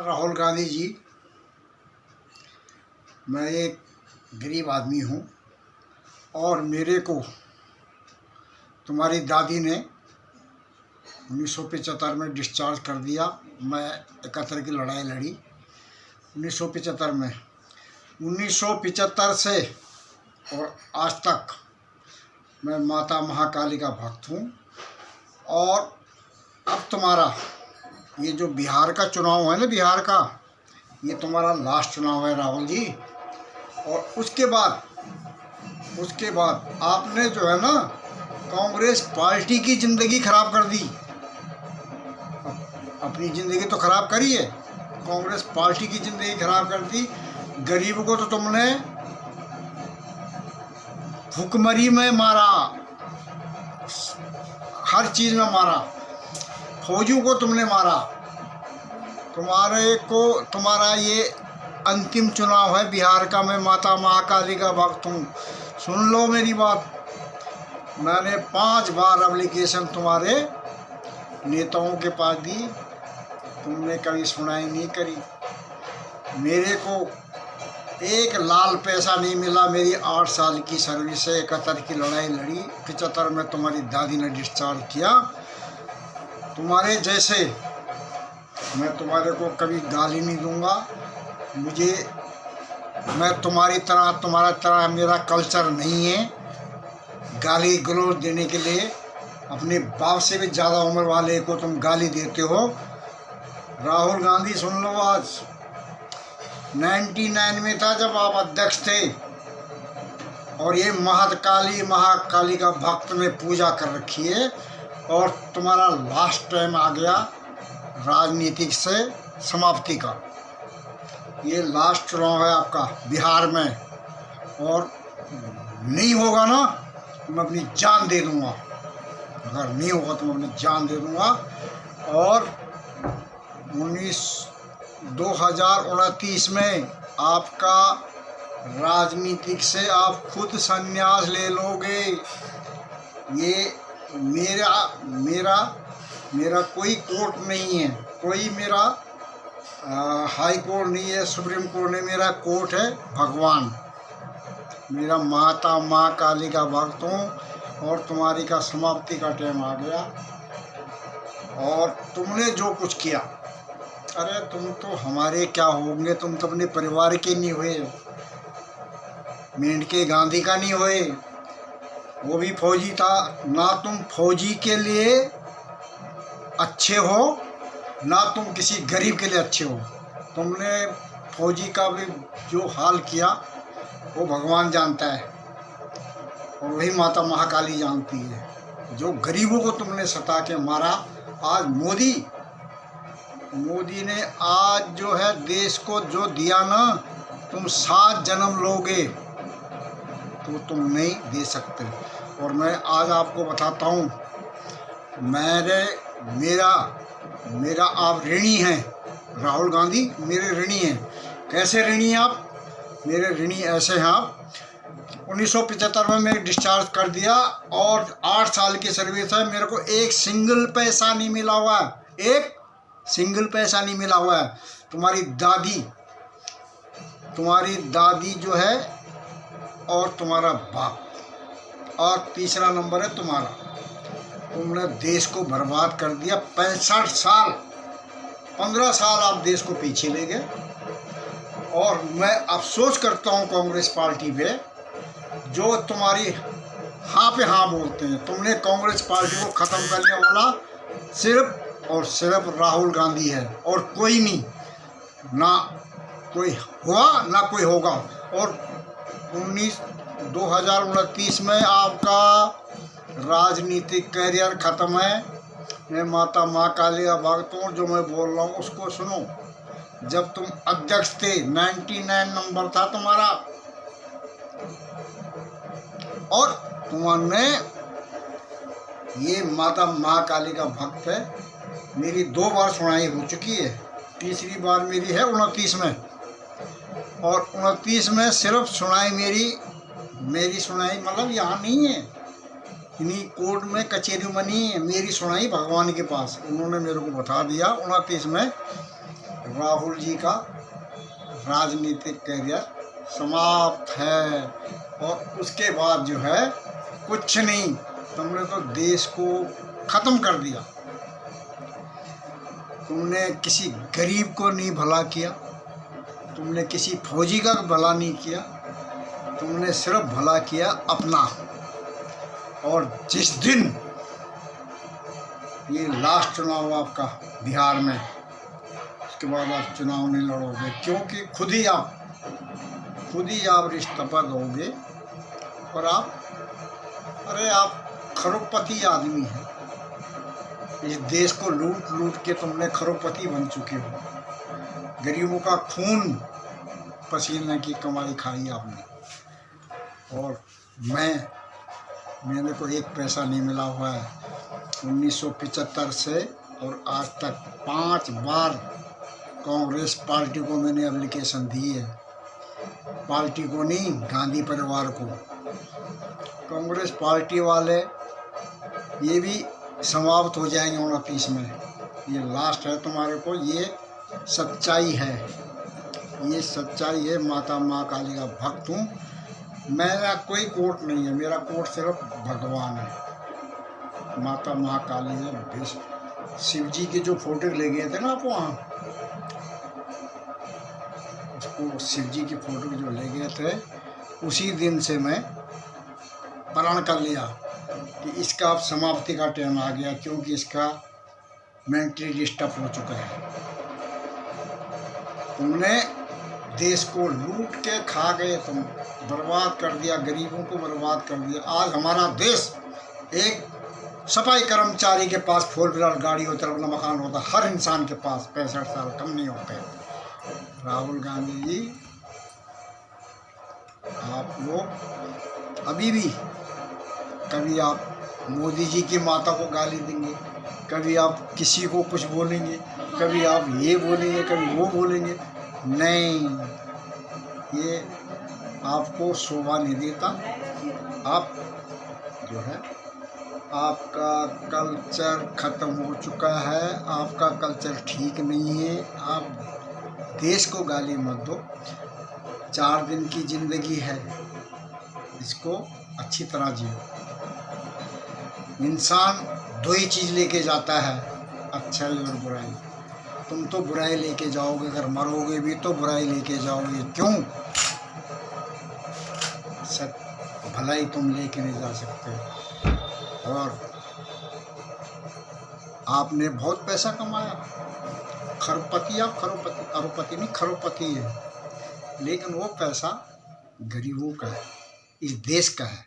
राहुल गांधी जी, मैं एक गरीब आदमी हूँ और मेरे को तुम्हारी दादी ने 1975 में डिस्चार्ज कर दिया। मैं 71 की लड़ाई लड़ी 1975 में। 1975 से और आज तक मैं माता महाकाली का भक्त हूँ। और अब तुम्हारा ये जो बिहार का चुनाव है ना, बिहार का ये तुम्हारा लास्ट चुनाव है राहुल जी। और उसके बाद आपने जो है ना कांग्रेस पार्टी की ज़िंदगी खराब कर दी। अपनी ज़िंदगी तो खराब करी है, कांग्रेस पार्टी की ज़िंदगी खराब कर दी। गरीब को तो तुमने भुखमरी में मारा, हर चीज़ में मारा। फौजियों को तुमने मारा। तुम्हारा ये अंतिम चुनाव है बिहार का। मैं माता महाकाली का भक्त हूँ, सुन लो मेरी बात। मैंने 5 बार एप्लीकेशन तुम्हारे नेताओं के पास दी, तुमने कभी सुनाई नहीं करी। मेरे को एक लाल पैसा नहीं मिला। मेरी 8 साल की सर्विस है, 71 की लड़ाई लड़ी, 75 में तुम्हारी दादी ने डिस्चार्ज किया। तुम्हारे जैसे मैं तुम्हारे को कभी गाली नहीं दूंगा। मैं तुम्हारा तरह मेरा कल्चर नहीं है गाली गलौज देने के लिए। अपने बाप से भी ज़्यादा उम्र वाले को तुम गाली देते हो। राहुल गांधी सुन लो, आज 99 में था जब आप अध्यक्ष थे और ये महाकाली का भक्त में पूजा कर रखी है। और तुम्हारा लास्ट टाइम आ गया राजनीतिक से समाप्ति का। ये लास्ट चुनाव है आपका बिहार में, और नहीं होगा ना तो मैं अपनी जान दे दूंगा। अगर नहीं होगा तो मैं अपनी जान दे दूंगा। और 2029 में आपका राजनीतिक से आप खुद संन्यास ले लोगे। ये मेरा कोई कोर्ट नहीं है, कोई मेरा हाई कोर्ट नहीं है, सुप्रीम कोर्ट नहीं, मेरा कोर्ट है भगवान। मेरा माता माँ काली का भक्त हूँ और तुम्हारी का समाप्ति का टाइम आ गया। और तुमने जो कुछ किया, अरे तुम तो हमारे क्या होंगे, तुम तो अपने परिवार के नहीं हुए, मेंढके गांधी का नहीं हुए, वो भी फौजी था ना। तुम फौजी के लिए अच्छे हो ना तुम किसी गरीब के लिए अच्छे हो। तुमने फौजी का भी जो हाल किया वो भगवान जानता है और वही माता महाकाली जानती है। जो गरीबों को तुमने सता के मारा। आज मोदी ने आज जो है देश को जो दिया ना, तुम 7 जन्म लोगे तो तुम नहीं दे सकते। और मैं आज आपको बताता हूँ, मेरा आप ऋणी हैं राहुल गांधी, मेरे ऋणी हैं। कैसे ऋणी हैं आप? मेरे ऋणी ऐसे हैं आप, 1975 में मैं डिस्चार्ज कर दिया और 8 साल की सर्विस है। मेरे को एक सिंगल पैसा नहीं मिला हुआ है, एक सिंगल पैसा नहीं मिला हुआ है। तुम्हारी दादी जो है और तुम्हारा बाप, और तीसरा नंबर है तुम्हारा। तुमने देश को बर्बाद कर दिया। 65 साल, 15 साल आप देश को पीछे ले गए। और मैं अफसोस करता हूँ कांग्रेस पार्टी पे, जो तुम्हारी हाँ पे हाँ बोलते हैं। तुमने कांग्रेस पार्टी को ख़त्म करने वाला सिर्फ और सिर्फ राहुल गांधी है और कोई नहीं, ना कोई हुआ ना कोई होगा। और 2029 में आपका राजनीतिक करियर ख़त्म है। मैं माता महाकाली का भक्त हूँ, जो मैं बोल रहा हूँ उसको सुनो। जब तुम अध्यक्ष थे 99 नंबर था तुम्हारा, और तुमने ये माता महाकाली का भक्त है। मेरी 2 बार सुनाई हो चुकी है, तीसरी बार मेरी है 29 में। और 29 में सिर्फ सुनाई मेरी सुनाई मतलब यहाँ नहीं है, इन्हीं कोर्ट में कचहरी में नहीं है। मेरी सुनाई भगवान के पास, उन्होंने मेरे को बता दिया 29 में राहुल जी का राजनीतिक करियर समाप्त है। और उसके बाद जो है कुछ नहीं, तुमने तो देश को ख़त्म कर दिया। तुमने किसी गरीब को नहीं भला किया, तुमने किसी फौजी का भला नहीं किया, तुमने सिर्फ भला किया अपना। और जिस दिन ये लास्ट चुनाव आपका बिहार में, उसके बाद आप चुनाव नहीं लड़ोगे, क्योंकि खुद ही आप इस्तीफा दोगे। और आप खरोपति आदमी हैं। इस देश को लूट लूट के तुमने खरोपति बन चुके हो। गरीबों का खून पसीने की कमाई खाई आपने। और मैंने को एक पैसा नहीं मिला हुआ है 1975 से, और आज तक 5 बार कांग्रेस पार्टी को मैंने एप्लीकेशन दी है। पार्टी को नहीं, गांधी परिवार को। कांग्रेस पार्टी वाले ये भी समाप्त हो जाएंगे 29 में। ये लास्ट है तुम्हारे को, ये सच्चाई है, ये सच्चाई है। माता माँ काली का भक्त हूँ। मेरा कोई कोर्ट नहीं है, मेरा कोर्ट सिर्फ भगवान है। माता माँ काली है। शिव जी के जो फोटो ले गए थे ना आप वहाँ, उसको शिव जी की फोटो जो ले गए थे, उसी दिन से मैं प्रण कर लिया कि इसका अब समाप्ति का टाइम आ गया, क्योंकि इसका मेंटली डिस्टर्ब हो चुका है। तुमने देश को लूट के खा गए, तुम बर्बाद कर दिया, गरीबों को बर्बाद कर दिया। आज हमारा देश, एक सफाई कर्मचारी के पास 4 व्हीलर गाड़ी होता है, अपना मकान होता, हर इंसान के पास 65 साल कम नहीं होते। राहुल गांधी जी, आप लोग अभी भी कभी आप मोदी जी की माता को गाली देंगे, कभी आप किसी को कुछ बोलेंगे, कभी आप ये बोलेंगे, कभी वो बोलेंगे। नहीं, ये आपको शोभा नहीं देता। आप जो है, आपका कल्चर ख़त्म हो चुका है, आपका कल्चर ठीक नहीं है। आप देश को गाली मत दो। 4 दिन की ज़िंदगी है, इसको अच्छी तरह जियो। इंसान 2 ही चीज़ लेके जाता है, अच्छाई और बुराई। तुम तो बुराई लेके जाओगे, अगर मरोगे भी तो बुराई लेके जाओगे। क्यों? भलाई तुम लेके नहीं जा सकते। और आपने बहुत पैसा कमाया, अरबपति नहीं, खरोपति है। लेकिन वो पैसा गरीबों का है, इस देश का है,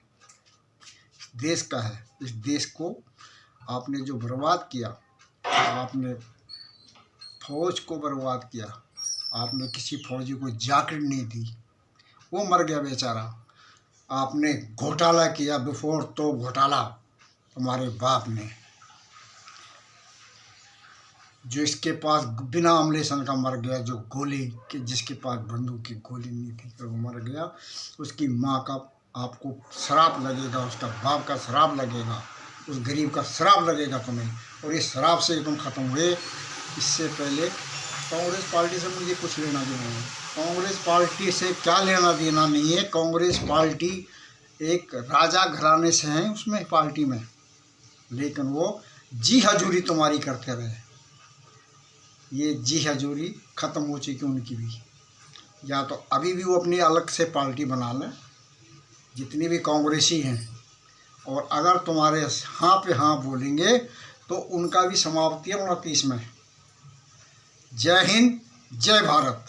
देश का है। इस देश को आपने जो बर्बाद किया, आपने फौज को बर्बाद किया, आपने किसी फौजी को जैकेट नहीं दी, वो मर गया बेचारा। आपने घोटाला किया, बिफोर तो घोटाला तुम्हारे बाप ने, जो इसके पास बिना अमलेशन का मर गया, जो गोली के जिसके पास बंदूक की गोली नहीं थी तो वो मर गया। उसकी माँ का आपको श्राप लगेगा, उसका बाप का श्राप लगेगा, उस गरीब का श्राप लगेगा तुम्हें। और इस श्राप से तुम खत्म हुए। इससे पहले कांग्रेस पार्टी से मुझे कुछ लेना देना नहीं। कांग्रेस पार्टी से क्या लेना देना नहीं है। कांग्रेस पार्टी एक राजा घराने से है उसमें पार्टी में, लेकिन वो जी हजूरी तुम्हारी करते रहे। ये जी हजूरी ख़त्म हो चुकी उनकी भी। या तो अभी भी वो अपनी अलग से पार्टी बना लें, जितनी भी कांग्रेसी हैं, और अगर तुम्हारे हाँ पे हाँ बोलेंगे तो उनका भी समाप्ति है 29 में। जय हिंद, जय भारत।